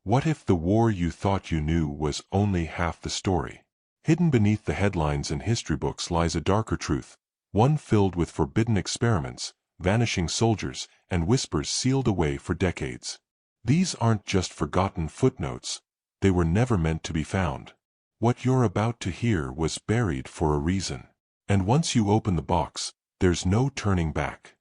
What if the war you thought you knew was only half the story? Hidden beneath the headlines and history books lies a darker truth, one filled with forbidden experiments, vanishing soldiers, and whispers sealed away for decades. These aren't just forgotten footnotes, they were never meant to be found. What you're about to hear was buried for a reason. And once you open the box, there's no turning back.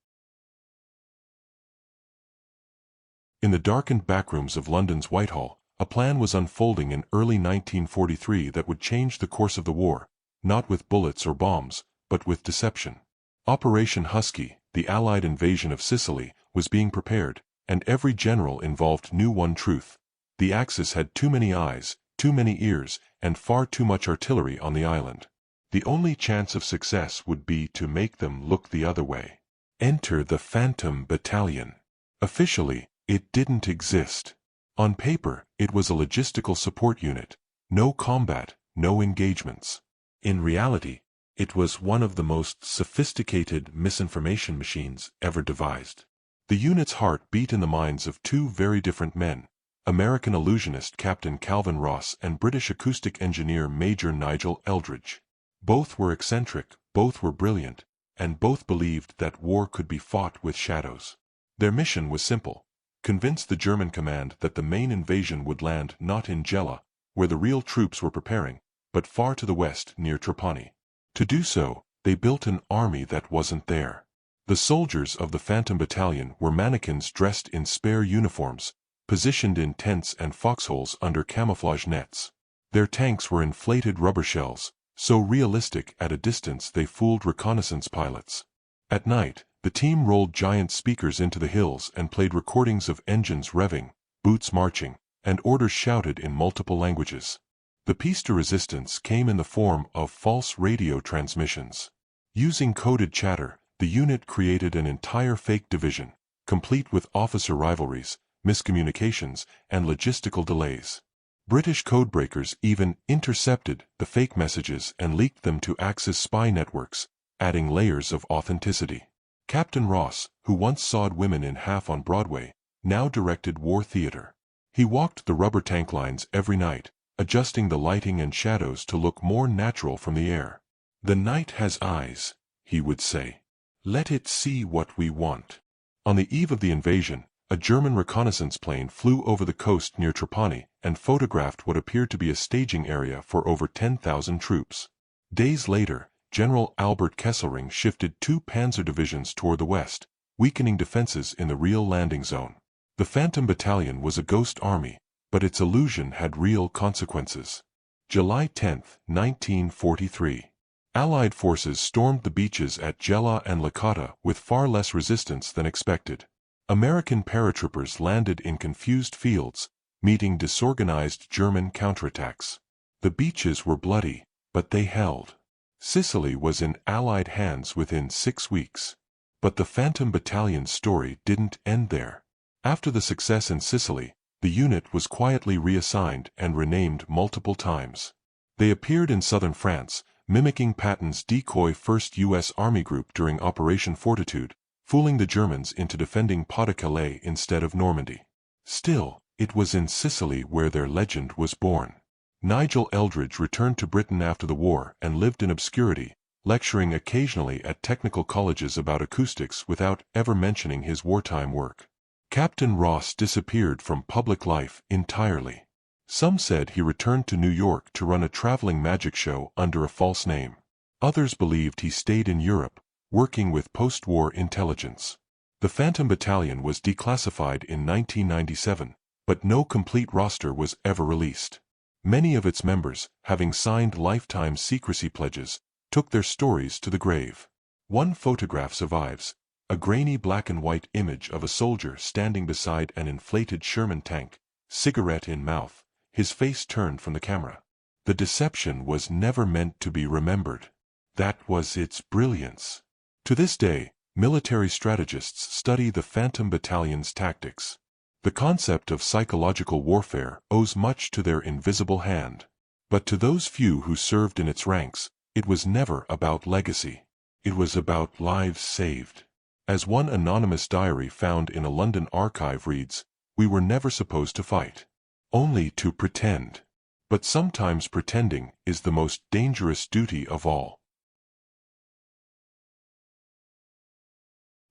In the darkened backrooms of London's Whitehall, a plan was unfolding in early 1943 that would change the course of the war, not with bullets or bombs, but with deception. Operation Husky, the Allied invasion of Sicily, was being prepared, and every general involved knew one truth: the Axis had too many eyes, too many ears, and far too much artillery on the island. The only chance of success would be to make them look the other way. Enter the Phantom Battalion. Officially, it didn't exist. On paper, it was a logistical support unit. No combat, no engagements. In reality, it was one of the most sophisticated misinformation machines ever devised. The unit's heart beat in the minds of two very different men: American illusionist Captain Calvin Ross and British acoustic engineer Major Nigel Eldridge. Both were eccentric, both were brilliant, and both believed that war could be fought with shadows. Their mission was simple: convince the German command that the main invasion would land not in Gela, where the real troops were preparing, but far to the west near Trapani. To do so, they built an army that wasn't there. The soldiers of the Phantom Battalion were mannequins dressed in spare uniforms, positioned in tents and foxholes under camouflage nets. Their tanks were inflated rubber shells, so realistic at a distance they fooled reconnaissance pilots. At night, the team rolled giant speakers into the hills and played recordings of engines revving, boots marching, and orders shouted in multiple languages. The piece de resistance came in the form of false radio transmissions. Using coded chatter, the unit created an entire fake division, complete with officer rivalries, miscommunications, and logistical delays. British codebreakers even intercepted the fake messages and leaked them to Axis spy networks, adding layers of authenticity. Captain Ross, who once sawed women in half on Broadway, now directed war theater. He walked the rubber tank lines every night, adjusting the lighting and shadows to look more natural from the air. "The night has eyes," he would say. "Let it see what we want." On the eve of the invasion, a German reconnaissance plane flew over the coast near Trapani and photographed what appeared to be a staging area for over 10,000 troops. Days later, General Albert Kesselring shifted 2 panzer divisions toward the west, weakening defenses in the real landing zone. The Phantom Battalion was a ghost army, but its illusion had real consequences. July 10, 1943. Allied forces stormed the beaches at Gela and Licata with far less resistance than expected. American paratroopers landed in confused fields, meeting disorganized German counterattacks. The beaches were bloody, but they held. Sicily was in Allied hands within 6 weeks. But the Phantom Battalion's story didn't end there. After the success in Sicily, the unit was quietly reassigned and renamed multiple times. They appeared in southern France, mimicking Patton's Decoy 1st U.S. Army Group during Operation Fortitude, fooling the Germans into defending Pas-de-Calais instead of Normandy. Still, it was in Sicily where their legend was born. Nigel Eldridge returned to Britain after the war and lived in obscurity, lecturing occasionally at technical colleges about acoustics without ever mentioning his wartime work. Captain Ross disappeared from public life entirely. Some said he returned to New York to run a traveling magic show under a false name. Others believed he stayed in Europe, working with post-war intelligence. The Phantom Battalion was declassified in 1997, but no complete roster was ever released. Many of its members, having signed lifetime secrecy pledges, took their stories to the grave. One photograph survives, a grainy black and white image of a soldier standing beside an inflated Sherman tank, cigarette in mouth, his face turned from the camera. The deception was never meant to be remembered. That was its brilliance. To this day, military strategists study the Phantom Battalion's tactics. The concept of psychological warfare owes much to their invisible hand. But to those few who served in its ranks, it was never about legacy. It was about lives saved. As one anonymous diary found in a London archive reads, "We were never supposed to fight. only to pretend. But sometimes pretending is the most dangerous duty of all.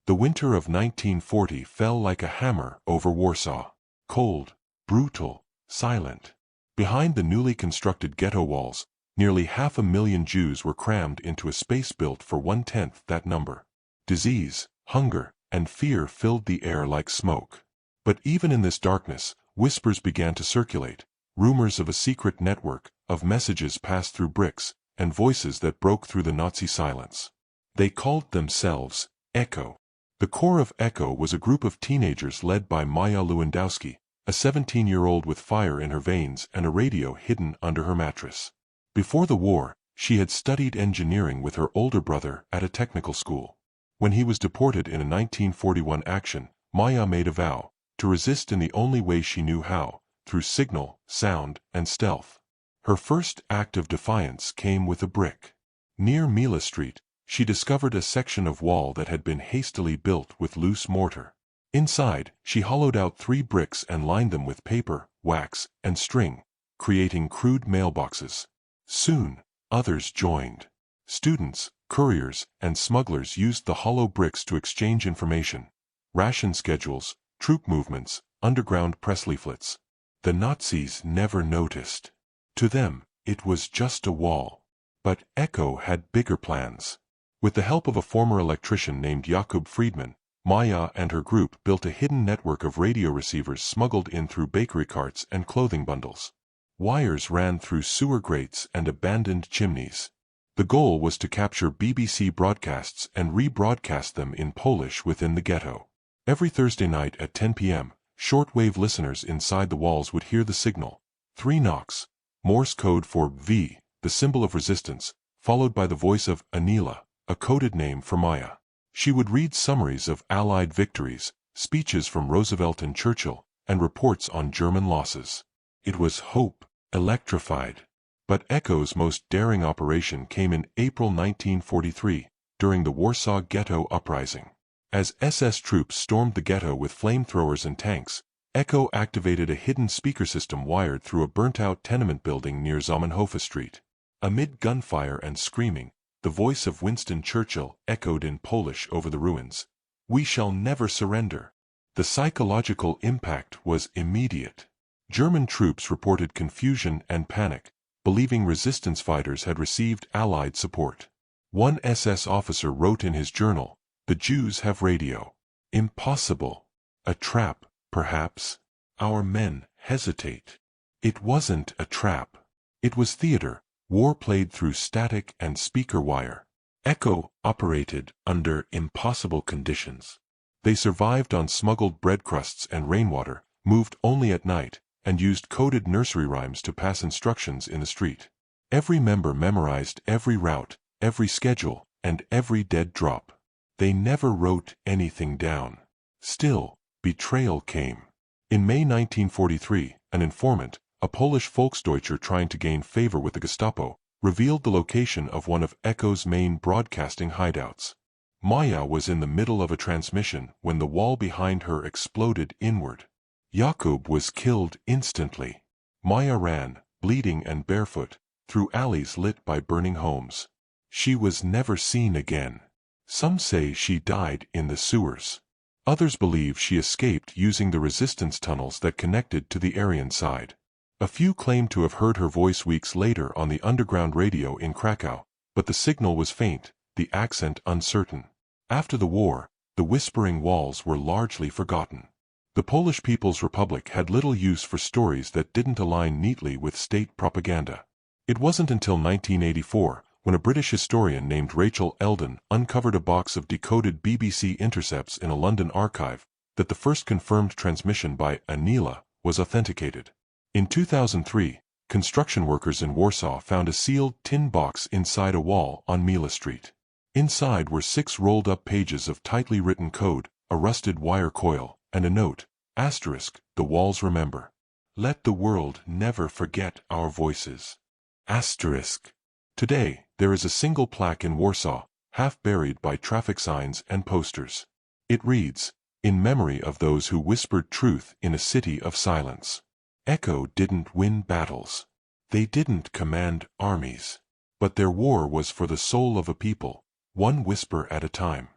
The winter of 1940 fell like a hammer over Warsaw. Cold, brutal, silent. Behind the newly constructed ghetto walls, nearly 500,000 Jews were crammed into a space built for 1/10 that number. Disease, hunger, and fear filled the air like smoke. But even in this darkness, whispers began to circulate, rumors of a secret network, of messages passed through bricks, and voices that broke through the Nazi silence. They called themselves Echo. The core of Echo was a group of teenagers led by Maya Lewandowski, a 17-year-old with fire in her veins and a radio hidden under her mattress. Before the war, she had studied engineering with her older brother at a technical school. When he was deported in a 1941 action, Maya made a vow to resist in the only way she knew how, through signal, sound, and stealth. Her first act of defiance came with a brick. Near Mila Street, she discovered a section of wall that had been hastily built with loose mortar. Inside, she hollowed out 3 bricks and lined them with paper, wax, and string, creating crude mailboxes. Soon, others joined. Students, couriers, and smugglers used the hollow bricks to exchange information, ration schedules, troop movements, underground press leaflets. The Nazis never noticed. To them, it was just a wall. But Echo had bigger plans. With the help of a former electrician named Jakub Friedman, Maya and her group built a hidden network of radio receivers smuggled in through bakery carts and clothing bundles. Wires ran through sewer grates and abandoned chimneys. The goal was to capture BBC broadcasts and rebroadcast them in Polish within the ghetto. Every Thursday night at 10 p.m., shortwave listeners inside the walls would hear the signal, 3 knocks, Morse code for V, the symbol of resistance, followed by the voice of Anila, a coded name for Maya. She would read summaries of Allied victories, speeches from Roosevelt and Churchill, and reports on German losses. It was hope, electrified. But Echo's most daring operation came in April 1943, during the Warsaw Ghetto Uprising. As SS troops stormed the ghetto with flamethrowers and tanks, Echo activated a hidden speaker system wired through a burnt-out tenement building near Zamenhof Street. Amid gunfire and screaming, the voice of Winston Churchill echoed in Polish over the ruins. "We shall never surrender." The psychological impact was immediate. German troops reported confusion and panic, believing resistance fighters had received Allied support. One SS officer wrote in his journal, "The Jews have radio. Impossible. A trap, perhaps. Our men hesitate." It wasn't a trap. It was theater, war played through static and speaker wire. Echo operated under impossible conditions. They survived on smuggled bread crusts and rainwater, moved only at night, and used coded nursery rhymes to pass instructions in the street. Every member memorized every route, every schedule, and every dead drop. They never wrote anything down. Still, betrayal came. In May 1943, an informant, a Polish Volksdeutscher trying to gain favor with the Gestapo, revealed the location of one of Echo's main broadcasting hideouts. Maya was in the middle of a transmission when the wall behind her exploded inward. Jakub was killed instantly. Maya ran, bleeding and barefoot, through alleys lit by burning homes. She was never seen again. Some say she died in the sewers. Others believe she escaped using the resistance tunnels that connected to the Aryan side. A few claim to have heard her voice weeks later on the underground radio in Krakow, but the signal was faint, the accent uncertain. After the war, the whispering walls were largely forgotten. The Polish People's Republic had little use for stories that didn't align neatly with state propaganda. It wasn't until 1984, when a British historian named Rachel Eldon uncovered a box of decoded BBC intercepts in a London archive, that the first confirmed transmission by Anila was authenticated. In 2003, construction workers in Warsaw found a sealed tin box inside a wall on Mila Street. Inside were 6 rolled-up pages of tightly written code, a rusted wire coil, and a note, asterisk, "The walls remember. Let the world never forget our voices." Asterisk. Today, there is a single plaque in Warsaw, half buried by traffic signs and posters. It reads, "In memory of those who whispered truth in a city of silence." Echo didn't win battles. They didn't command armies. But their war was for the soul of a people, one whisper at a time.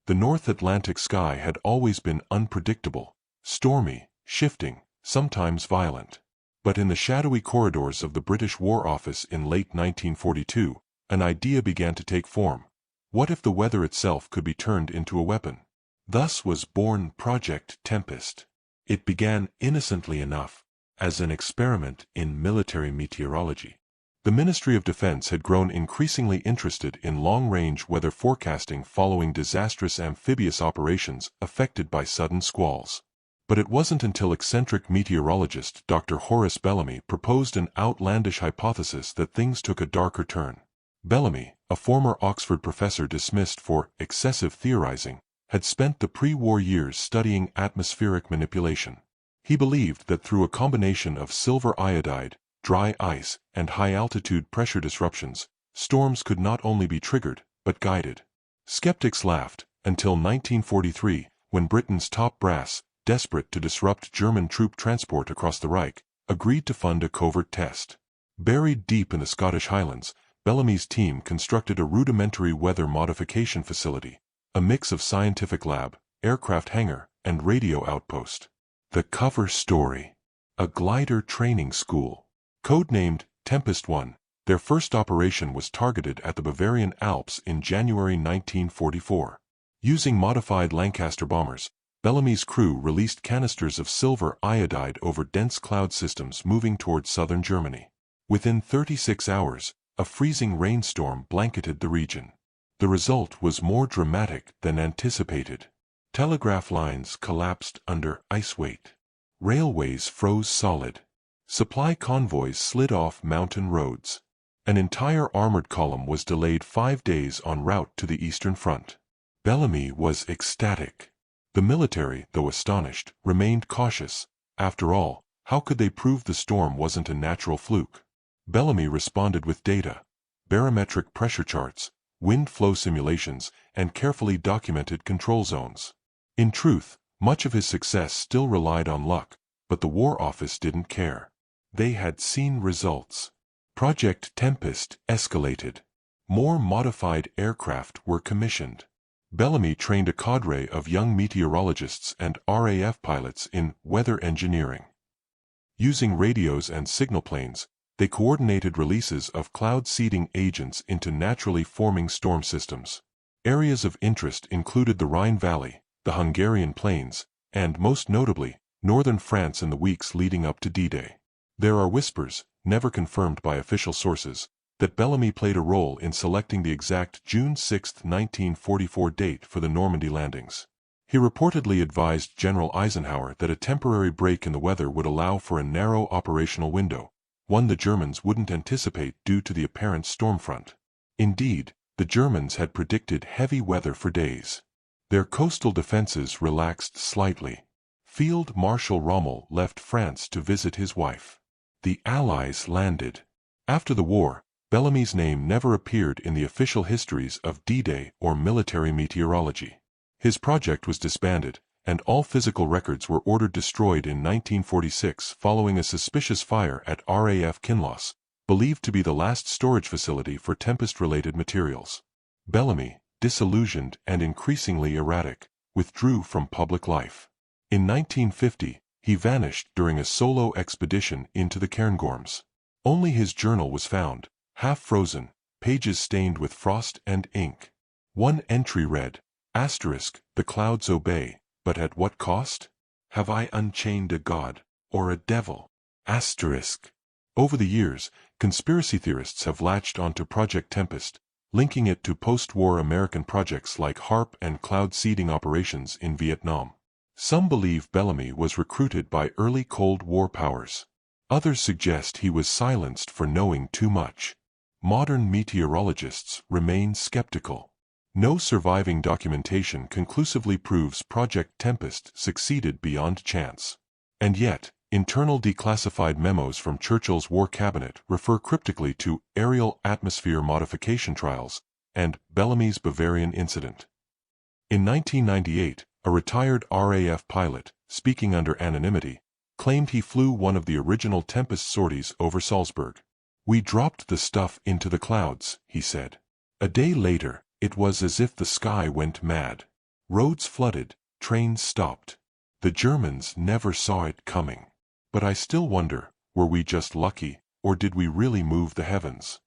The North Atlantic sky had always been unpredictable, stormy, shifting, sometimes violent. But in the shadowy corridors of the British War Office in late 1942, an idea began to take form. What if the weather itself could be turned into a weapon? Thus was born Project Tempest. It began innocently enough, as an experiment in military meteorology. The Ministry of Defense had grown increasingly interested in long-range weather forecasting following disastrous amphibious operations affected by sudden squalls. But it wasn't until eccentric meteorologist Dr. Horace Bellamy proposed an outlandish hypothesis that things took a darker turn. Bellamy, a former Oxford professor dismissed for excessive theorizing, had spent the pre-war years studying atmospheric manipulation. He believed that through a combination of silver iodide, dry ice, and high-altitude pressure disruptions, storms could not only be triggered, but guided. Skeptics laughed, until 1943, when Britain's top brass, desperate to disrupt German troop transport across the Reich, agreed to fund a covert test. Buried deep in the Scottish Highlands, Bellamy's team constructed a rudimentary weather modification facility, a mix of scientific lab, aircraft hangar, and radio outpost. The cover story. A glider training school. Codenamed Tempest 1, their first operation was targeted at the Bavarian Alps in January 1944. Using modified Lancaster bombers, Bellamy's crew released canisters of silver iodide over dense cloud systems moving toward southern Germany. Within 36 hours, a freezing rainstorm blanketed the region. The result was more dramatic than anticipated. Telegraph lines collapsed under ice weight. Railways froze solid. Supply convoys slid off mountain roads. An entire armored column was delayed 5 days en route to the Eastern Front. Bellamy was ecstatic. The military, though astonished, remained cautious. After all, how could they prove the storm wasn't a natural fluke? Bellamy responded with data, barometric pressure charts, wind flow simulations, and carefully documented control zones. In truth, much of his success still relied on luck, but the War Office didn't care. They had seen results. Project Tempest escalated. More modified aircraft were commissioned. Bellamy trained a cadre of young meteorologists and RAF pilots in weather engineering. Using radios and signal planes, they coordinated releases of cloud seeding agents into naturally forming storm systems. Areas of interest included the Rhine Valley, the Hungarian plains, and, most notably, northern France in the weeks leading up to D-Day. There are whispers, never confirmed by official sources, that Bellamy played a role in selecting the exact June 6, 1944 date for the Normandy landings. He reportedly advised General Eisenhower that a temporary break in the weather would allow for a narrow operational window, one the Germans wouldn't anticipate due to the apparent storm front. Indeed, the Germans had predicted heavy weather for days. Their coastal defenses relaxed slightly. Field Marshal Rommel left France to visit his wife. The Allies landed. After the war, Bellamy's name never appeared in the official histories of D-Day or military meteorology. His project was disbanded, and all physical records were ordered destroyed in 1946 following a suspicious fire at RAF Kinloss, believed to be the last storage facility for Tempest-related materials. Bellamy, disillusioned and increasingly erratic, withdrew from public life. In 1950, he vanished during a solo expedition into the Cairngorms. Only his journal was found, half-frozen, pages stained with frost and ink. One entry read, "The clouds obey, but at what cost? Have I unchained a god, or a devil?" Over the years, conspiracy theorists have latched onto Project Tempest, linking it to post-war American projects like HARP and cloud seeding operations in Vietnam. Some believe Bellamy was recruited by early Cold War powers. Others suggest he was silenced for knowing too much. Modern meteorologists remain skeptical. No surviving documentation conclusively proves Project Tempest succeeded beyond chance. And yet, internal declassified memos from Churchill's War Cabinet refer cryptically to aerial atmosphere modification trials and Bellamy's Bavarian incident. In 1998, a retired RAF pilot, speaking under anonymity, claimed he flew one of the original Tempest sorties over Salzburg. "We dropped the stuff into the clouds," he said. A day later, it was as if the sky went mad. Roads flooded, trains stopped. The Germans never saw it coming. But I still wonder, were we just lucky, or did we really move the heavens?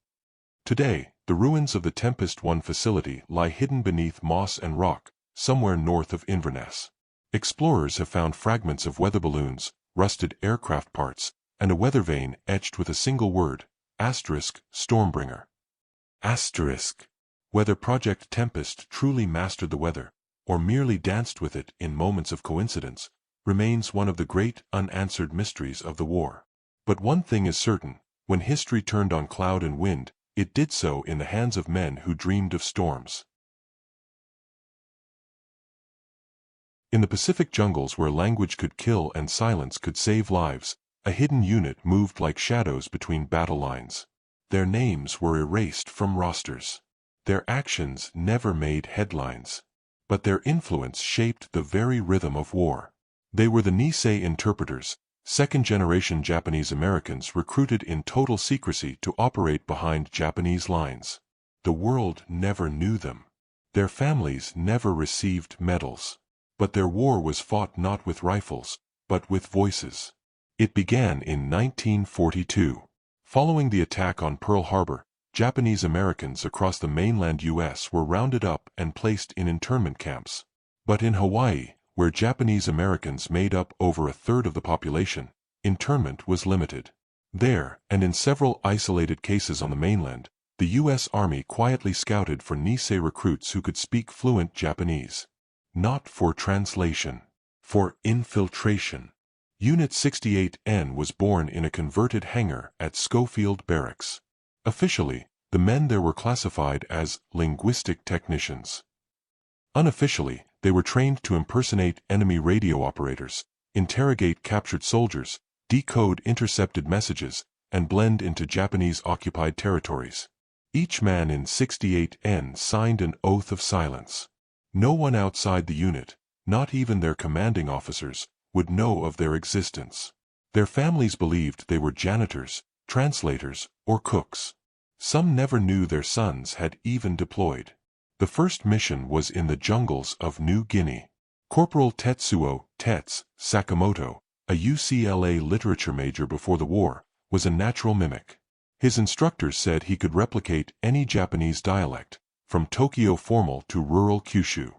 Today, the ruins of the Tempest 1 facility lie hidden beneath moss and rock, somewhere north of Inverness. Explorers have found fragments of weather balloons, rusted aircraft parts, and a weather vane etched with a single word, *Stormbringer. Whether Project Tempest truly mastered the weather, or merely danced with it in moments of coincidence, remains one of the great unanswered mysteries of the war. But one thing is certain, when history turned on cloud and wind, it did so in the hands of men who dreamed of storms. In the Pacific jungles where language could kill and silence could save lives, a hidden unit moved like shadows between battle lines. Their names were erased from rosters. Their actions never made headlines. But their influence shaped the very rhythm of war. They were the Nisei interpreters, second-generation Japanese Americans recruited in total secrecy to operate behind Japanese lines. The world never knew them. Their families never received medals. But their war was fought not with rifles, but with voices. It began in 1942. Following the attack on Pearl Harbor, Japanese Americans across the mainland U.S. were rounded up and placed in internment camps. But in Hawaii, where Japanese Americans made up over a third of the population, internment was limited. There, and in several isolated cases on the mainland, the U.S. Army quietly scouted for Nisei recruits who could speak fluent Japanese. Not for translation. For infiltration. Unit 68N was born in a converted hangar at Schofield Barracks. Officially, the men there were classified as linguistic technicians. Unofficially, they were trained to impersonate enemy radio operators, interrogate captured soldiers, decode intercepted messages, and blend into Japanese-occupied territories. Each man in 68N signed an oath of silence. No one outside the unit, not even their commanding officers, would know of their existence. Their families believed they were janitors, translators, or cooks. Some never knew their sons had even deployed. The first mission was in the jungles of New Guinea. Corporal Tetsuo Tets Sakamoto, a UCLA literature major before the war, was a natural mimic. His instructors said he could replicate any Japanese dialect, from Tokyo formal to rural Kyushu.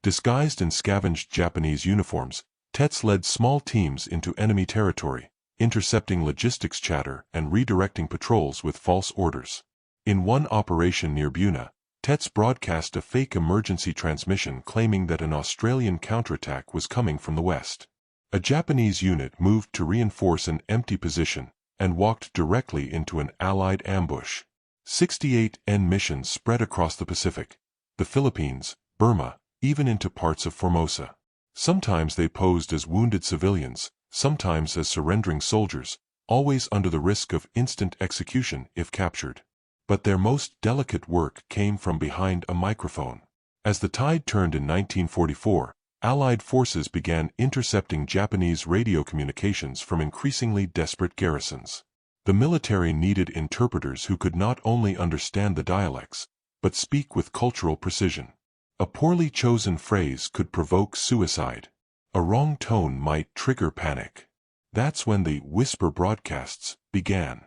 Disguised in scavenged Japanese uniforms, Tets led small teams into enemy territory, intercepting logistics chatter and redirecting patrols with false orders. In one operation near Buna, Tets broadcast a fake emergency transmission claiming that an Australian counterattack was coming from the west. A Japanese unit moved to reinforce an empty position and walked directly into an Allied ambush. 68N missions spread across the Pacific, the Philippines, Burma, even into parts of Formosa. Sometimes they posed as wounded civilians, sometimes as surrendering soldiers, always under the risk of instant execution if captured. But their most delicate work came from behind a microphone. As the tide turned in 1944, Allied forces began intercepting Japanese radio communications from increasingly desperate garrisons. The military needed interpreters who could not only understand the dialects, but speak with cultural precision. A poorly chosen phrase could provoke suicide. A wrong tone might trigger panic. That's when the whisper broadcasts began.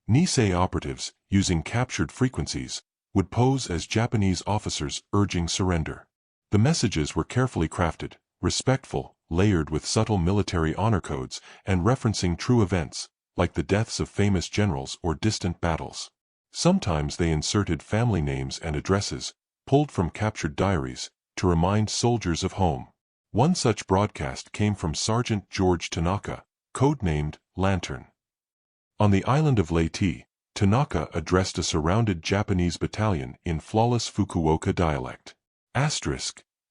Nisei operatives, using captured frequencies, would pose as Japanese officers urging surrender. The messages were carefully crafted, respectful, layered with subtle military honor codes, and referencing true events, like the deaths of famous generals or distant battles. Sometimes they inserted family names and addresses, pulled from captured diaries, to remind soldiers of home. One such broadcast came from Sergeant George Tanaka, codenamed Lantern. On the island of Leyte, Tanaka addressed a surrounded Japanese battalion in flawless Fukuoka dialect.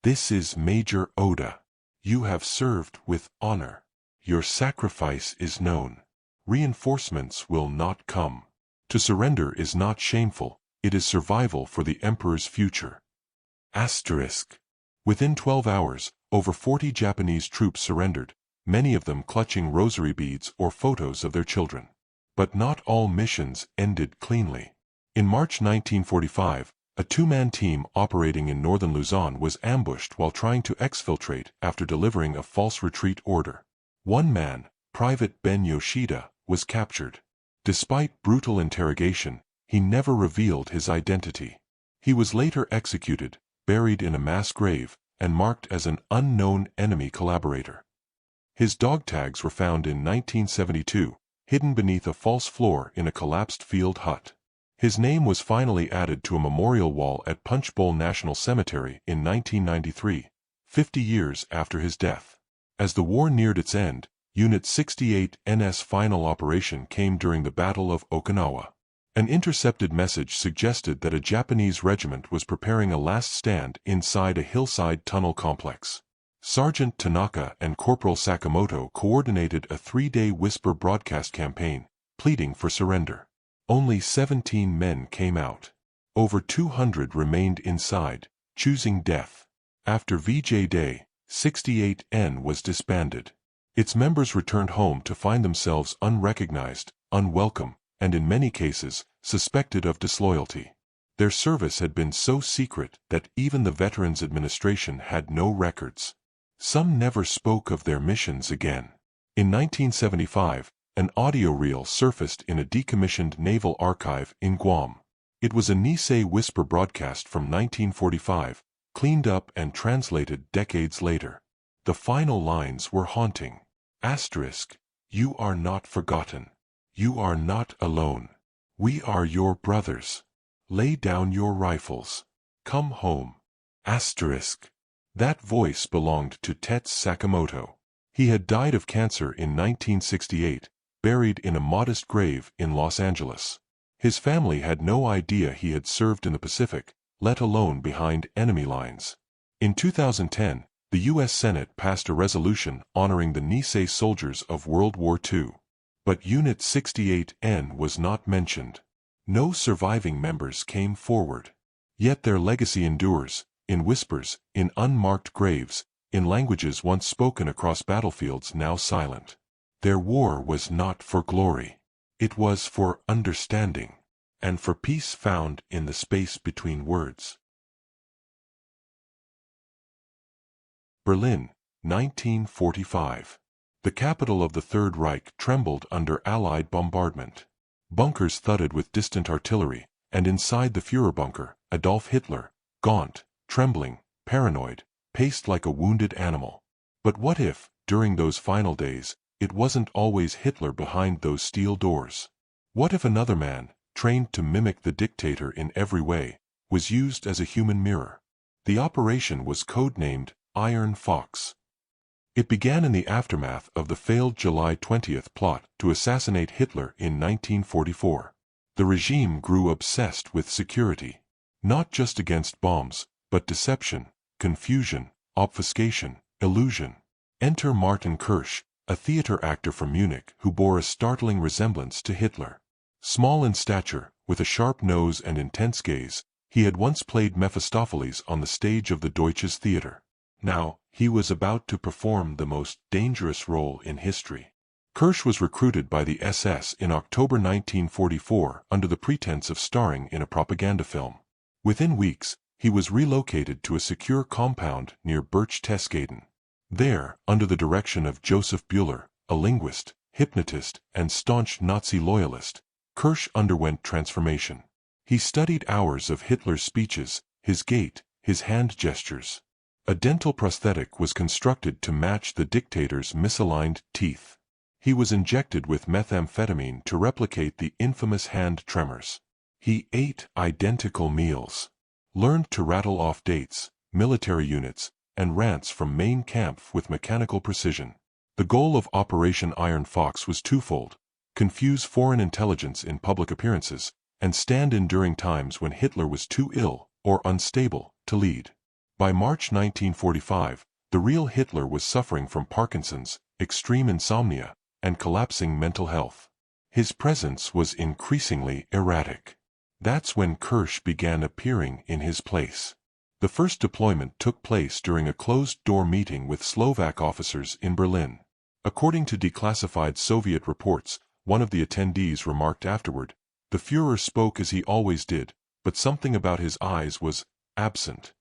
This is Major Oda. You have served with honor. Your sacrifice is known. Reinforcements will not come. To surrender is not shameful, it is survival for the Emperor's future. Within 12 hours, over 40 Japanese troops surrendered, many of them clutching rosary beads or photos of their children. But not all missions ended cleanly. In March 1945, a two-man team operating in northern Luzon was ambushed while trying to exfiltrate after delivering a false retreat order. One man, Private Ben Yoshida, was captured. Despite brutal interrogation, he never revealed his identity. He was later executed, buried in a mass grave, and marked as an unknown enemy collaborator. His dog tags were found in 1972, hidden beneath a false floor in a collapsed field hut. His name was finally added to a memorial wall at Punchbowl National Cemetery in 1993, 50 years after his death. As the war neared its end, Unit 68N's final operation came during the Battle of Okinawa. An intercepted message suggested that a Japanese regiment was preparing a last stand inside a hillside tunnel complex. Sergeant Tanaka and Corporal Sakamoto coordinated a 3-day whisper broadcast campaign, pleading for surrender. Only 17 men came out. Over 200 remained inside, choosing death. After VJ Day, 68N was disbanded. Its members returned home to find themselves unrecognized, unwelcome, and in many cases, suspected of disloyalty. Their service had been so secret that even the Veterans Administration had no records. Some never spoke of their missions again. In 1975, an audio reel surfaced in a decommissioned naval archive in Guam. It was a Nisei whisper broadcast from 1945, cleaned up and translated decades later. The final lines were haunting. Asterisk, "You are not forgotten. You are not alone. We are your brothers. Lay down your rifles. Come home." Asterisk. That voice belonged to Tetsu Sakamoto. He had died of cancer in 1968, buried in a modest grave in Los Angeles. His family had no idea he had served in the Pacific, let alone behind enemy lines. In 2010, the U.S. Senate passed a resolution honoring the Nisei soldiers of World War II. But Unit 68N was not mentioned. No surviving members came forward. Yet their legacy endures, in whispers, in unmarked graves, in languages once spoken across battlefields now silent. Their war was not for glory. It was for understanding, and for peace found in the space between words. Berlin, 1945. The capital of the Third Reich trembled under Allied bombardment. Bunkers thudded with distant artillery, and inside the Führerbunker, Adolf Hitler, gaunt, trembling, paranoid, paced like a wounded animal. But what if, during those final days, it wasn't always Hitler behind those steel doors? What if another man, trained to mimic the dictator in every way, was used as a human mirror? The operation was codenamed Iron Fox. It began in the aftermath of the failed July 20th plot to assassinate Hitler in 1944. The regime grew obsessed with security, not just against bombs, but deception, confusion, obfuscation, illusion. Enter Martin Kirsch, a theater actor from Munich who bore a startling resemblance to Hitler. Small in stature, with a sharp nose and intense gaze, he had once played Mephistopheles on the stage of the Deutsches Theater. Now, he was about to perform the most dangerous role in history. Kirsch was recruited by the SS in October 1944 under the pretense of starring in a propaganda film. Within weeks, he was relocated to a secure compound near Berchtesgaden. There, under the direction of Joseph Bühler, a linguist, hypnotist, and staunch Nazi loyalist, Kirsch underwent transformation. He studied hours of Hitler's speeches, his gait, his hand gestures. A dental prosthetic was constructed to match the dictator's misaligned teeth. He was injected with methamphetamine to replicate the infamous hand tremors. He ate identical meals, learned to rattle off dates, military units, and rants from Mein Kampf with mechanical precision. The goal of Operation Iron Fox was twofold: confuse foreign intelligence in public appearances, and stand in during times when Hitler was too ill or unstable to lead. By March 1945, the real Hitler was suffering from Parkinson's, extreme insomnia, and collapsing mental health. His presence was increasingly erratic. That's when Kirsch began appearing in his place. The first deployment took place during a closed-door meeting with Slovak officers in Berlin. According to declassified Soviet reports, one of the attendees remarked afterward, "The Führer spoke as he always did, but something about his eyes was absent."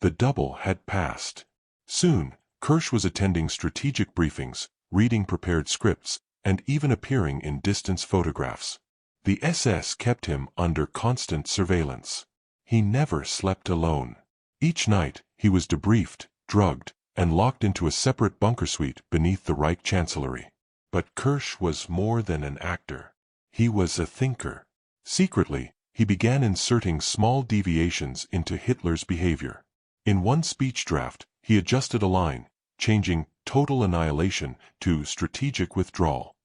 The double had passed. Soon, Kirsch was attending strategic briefings, reading prepared scripts, and even appearing in distance photographs. The SS kept him under constant surveillance. He never slept alone. Each night, he was debriefed, drugged, and locked into a separate bunker suite beneath the Reich Chancellery. But Kirsch was more than an actor. He was a thinker. Secretly, he began inserting small deviations into Hitler's behavior. In one speech draft, he adjusted a line, changing total annihilation to strategic withdrawal.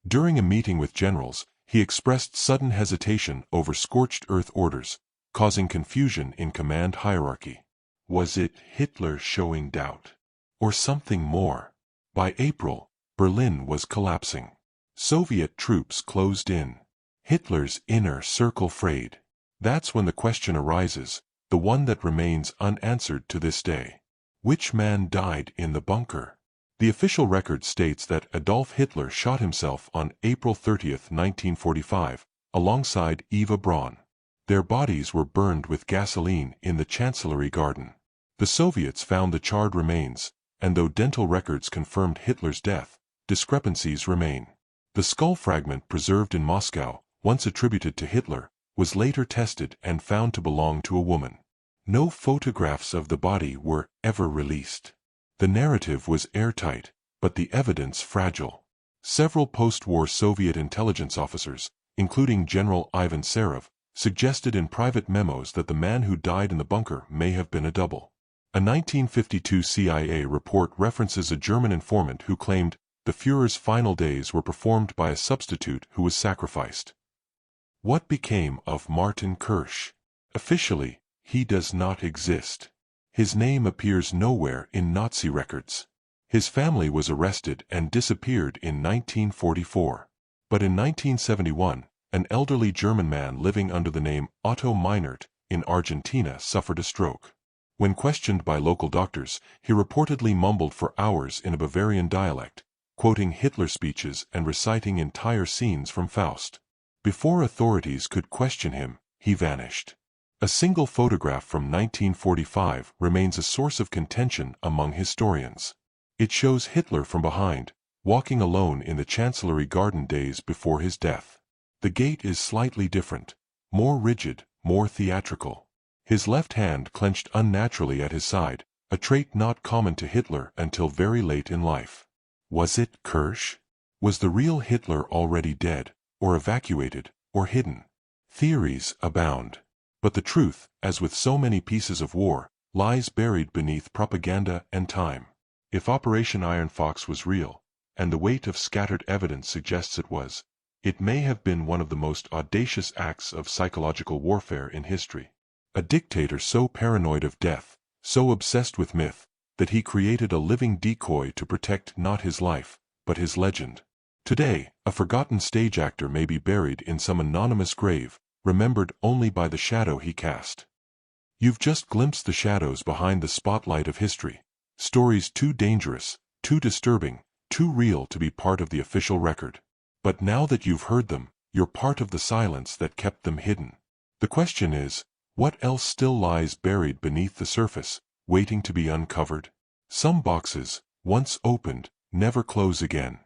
During a meeting with generals, he expressed sudden hesitation over scorched earth orders, causing confusion in command hierarchy. Was it Hitler showing doubt? Or something more? By April, Berlin was collapsing. Soviet troops closed in. Hitler's inner circle frayed. That's when the question arises, the one that remains unanswered to this day. Which man died in the bunker? The official record states that Adolf Hitler shot himself on April 30, 1945, alongside Eva Braun. Their bodies were burned with gasoline in the Chancellery garden. The Soviets found the charred remains, and though dental records confirmed Hitler's death, discrepancies remain. The skull fragment preserved in Moscow, once attributed to Hitler, was later tested and found to belong to a woman. No photographs of the body were ever released. The narrative was airtight, but the evidence fragile. Several post-war Soviet intelligence officers, including General Ivan Serov, suggested in private memos that the man who died in the bunker may have been a double. A 1952 CIA report references a German informant who claimed the Führer's final days were performed by a substitute who was sacrificed. What became of Martin Kirsch? Officially, he does not exist. His name appears nowhere in Nazi records. His family was arrested and disappeared in 1944. But in 1971, an elderly German man living under the name Otto Meinert in Argentina suffered a stroke. When questioned by local doctors, he reportedly mumbled for hours in a Bavarian dialect, quoting Hitler speeches and reciting entire scenes from Faust. Before authorities could question him, he vanished. A single photograph from 1945 remains a source of contention among historians. It shows Hitler from behind, walking alone in the Chancellery garden days before his death. The gait is slightly different, more rigid, more theatrical. His left hand clenched unnaturally at his side, a trait not common to Hitler until very late in life. Was it Kirsch? Was the real Hitler already dead, or evacuated, or hidden? Theories abound. But the truth, as with so many pieces of war, lies buried beneath propaganda and time. If Operation Iron Fox was real, and the weight of scattered evidence suggests it was, it may have been one of the most audacious acts of psychological warfare in history. A dictator so paranoid of death, so obsessed with myth, that he created a living decoy to protect not his life, but his legend. Today, a forgotten stage actor may be buried in some anonymous grave, remembered only by the shadow he cast. You've just glimpsed the shadows behind the spotlight of history. Stories too dangerous, too disturbing, too real to be part of the official record. But now that you've heard them, you're part of the silence that kept them hidden. The question is, what else still lies buried beneath the surface, waiting to be uncovered? Some boxes, once opened, never close again.